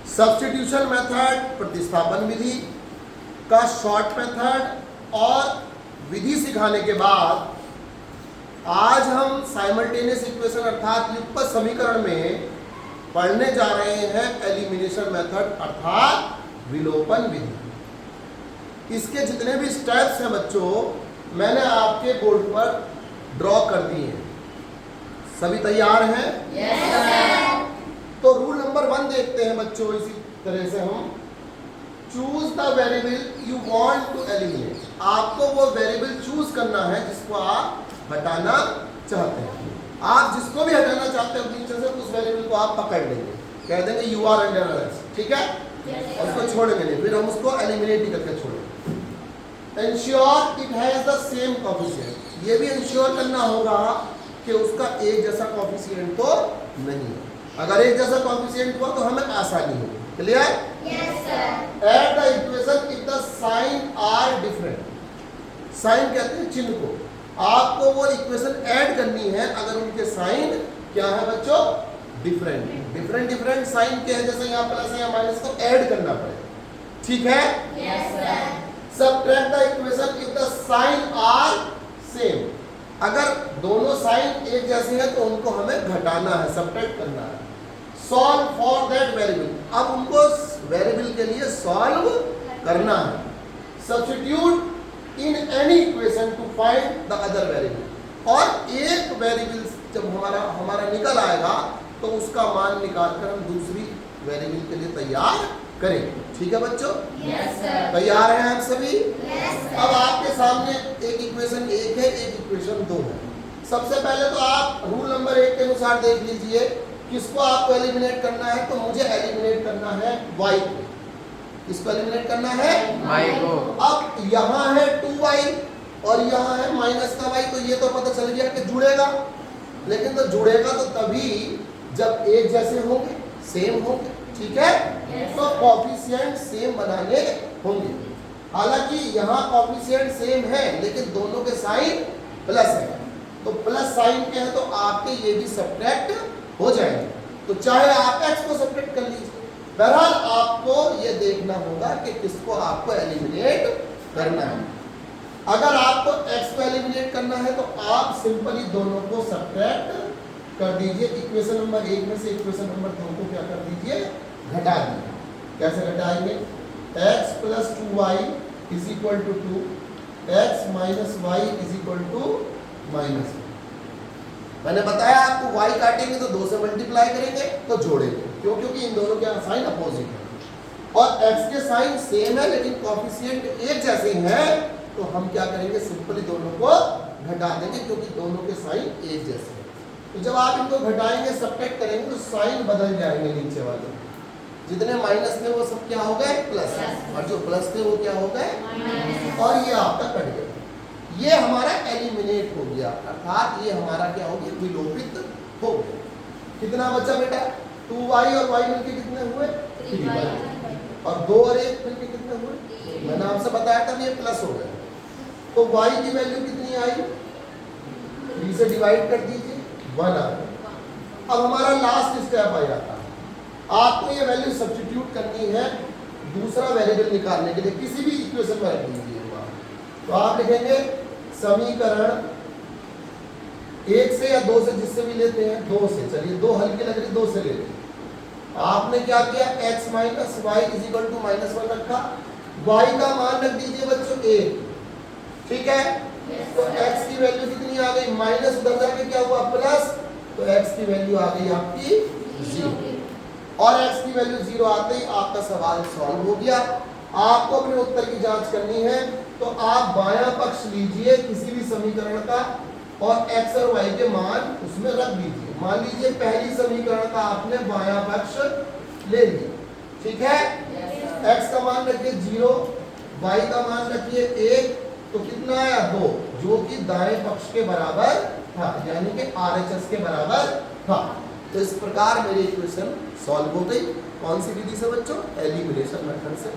Substitution method प्रतिस्थापन विधि का short method और विधि सिखाने के बाद आज हम साइमल्टेनियस इक्वेशन अर्थात युगपत समीकरण में पढ़ने जा रहे हैं एलिमिनेशन मेथड अर्थात विलोपन विधि। इसके जितने भी स्टेप्स हैं बच्चों मैंने आपके बोर्ड पर ड्रॉ कर दिए हैं। सभी तैयार हैं? Yes, sir. तो रूल नंबर 1 देखते हैं बच्चों। इसी तरह से हम choose the variable you want to eliminate. आपको वो वेरिएबल चूज करना है जिसको आप हटाना चाहते हैं। आप जिसको भी हटाना चाहते हैं टीचर से उस वेरिएबल को आप पकड़ लेंगे, कह देंगे यू आर अंडर अरेस्ट, ठीक है? उसको छोड़ेंगे नहीं, फिर हम उसको एलिमिनेट ही करके छोड़ेंगे। Ensure it has the same coefficient. ये भी इंश्योर करना होगा कि उसका एक जैसा कोएफिशिएंट तो नहीं है। अगर एक जैसा कोएफिशिएंट हुआ तो हमें आसानी होगी। Clear? Yes, sir. Add the equation if the sign are different. Sign कहते हैं चिन्ह को। आपको वो इक्वेशन ऐड करनी है अगर उनके साइन क्या है बच्चों? डिफरेंट। डिफरेंट साइन के हैं, जैसे यहाँ प्लस है या माइनस, को ऐड करना पड़ेगा। ठीक है? Yes, sir. Subtract the equation if the sign are same. अगर दोनों साइन एक जैसे हैं तो उनको हमें घटाना है, सबट्रैक्ट करना है। Solve for that variable. अब उनको वेरिएबल के लिए सॉल्व करना है। Substitute in any equation two find the other variable. और एक वेरिएबल जब हमारा निकल आएगा तो उसका मान निकालकर हम दूसरी वेरिएबल के लिए तैयार करेंगे। ठीक है बच्चों? Yes, sir. तैयार हैं आप सभी? Yes, sir. अब आपके सामने एक इक्वेशन 1 है, एक इक्वेशन 2 है। सबसे पहले तो आप रूल नंबर 1 के अनुसार देख लीजिए किसको आपको एलिमिनेट करना है। तो मुझे एलिमिनेट करना है y को। किसको एलिमिनेट करना है? y को। अब यहाँ है 2y और यहाँ है माइनस का y, तो ये तो पता चल गया कि जुड़ेगा। लेकिन तो जुड़ेगा तो तभी जब एक जैसे होंगे, सेम होंगे। ठीक है? Yes. तो कोएफिशिएंट सेम बनाने होंगे। हालांकि यहाँ कोएफिशिएंट सेम है लेकिन दोनों के साइन प्लस है, तो प्लस साइन के हैं तो आपके ये भी सब्ट्रैक्ट हो जाएंगे। तो चाहे आप x को सब्ट्रैक्ट कर लीजिए। बहरहाल आपको ये देखना होगा कि किसको आपको एलिमिनेट करना है। अगर आपको x को एलिमिनेट करना है तो आप सिंपली दोनों को सब्ट्रैक्ट कर दीजिए। इक्वेशन नंबर 1 में से इक्वेशन नंबर 2 को क्या कर दीजिए? घटा दीजिए। कैसे घटाएंगे? x plus 2y is equal to 2, x minus y is equal to minus. मैंने बताया आपको y काटेंगे तो 2 से मल्टीप्लाई करेंगे तो जोड़ेंगे। क्यों? क्योंकि इन दोनों के साइन अपोजिट है और x के साइन सेम है लेकिन कोएफिशिएंट एक जैसे हैं, तो हम क्या करेंगे? सिंपली दोनों को घटा देंगे क्योंकि दोनों के साइन एक जैसे हैं। तो जब आप इनको घटाएंगे, सब्ट्रैक्ट करेंगे तो साइन बदल जाएंगे। नीचे वाले जितने माइनस थे वो सब क्या हो गए? प्लस। और जो प्लस थे वो क्या हो गए? Minus. और ये आपका कट गया। ये हमारा एलिमिनेट हो गया, अर्थात ये हमारा क्या हो गया? विलोपित हो गया। कितना बचा बेटा? 2y और y मिलके कितने हुए? 3y। और 2 और 1 मिलके कितने हुए? मैंने आपसे बताया था ये प्लस हो गया। तो y की वैल्यू कितनी आई? 3 से डिवाइड कर दीजिए, 1 आ गया। अब हमारा लास्ट स्टेप आ जाता है। आपको ये वैल्यू सब्स्टिट्यूट करनी है दूसरा वेरिएबल निकालने के लिए। किसी भी इक्वेशन में रख दीजिए। तो आप लिखेंगे समीकरण 1 से या 2 से, जिससे भी लेते हैं 2 से। चलिए 2 हल्की लग रही, 2 से लेते हैं। आपने क्या किया? x minus y is equal to -1 रखा। y का मान रख दीजिए बच्चों 1। ठीक है? तो x की वैल्यू कितनी आ गई? माइनस उधर जाके क्या हुआ? प्लस। तो x की वैल्यू आ गई आपकी 0। और x की वैल्यू 0 आते ही आपका सवाल सॉल्व हो गया। आपको अपने उत्तर की जांच करनी है तो आप बायां पक्ष लीजिए किसी भी समीकरण का और x और y के मान उसमें रख दीजिए। मान लीजिए पहली समीकरण का आपने बायां पक्ष ले लिया। ठीक है? x का मान रखिए 0, y का मान रखिए 1, तो कितना आया? 2, जो कि दाएं पक्ष के बराबर था, यानी कि RHS के बराबर था। तो इस प्रकार मेरी इक्वेशन सॉल्व हो गई। कौन सी विधि से बच्चों? एलिमिनेशन मेथड से।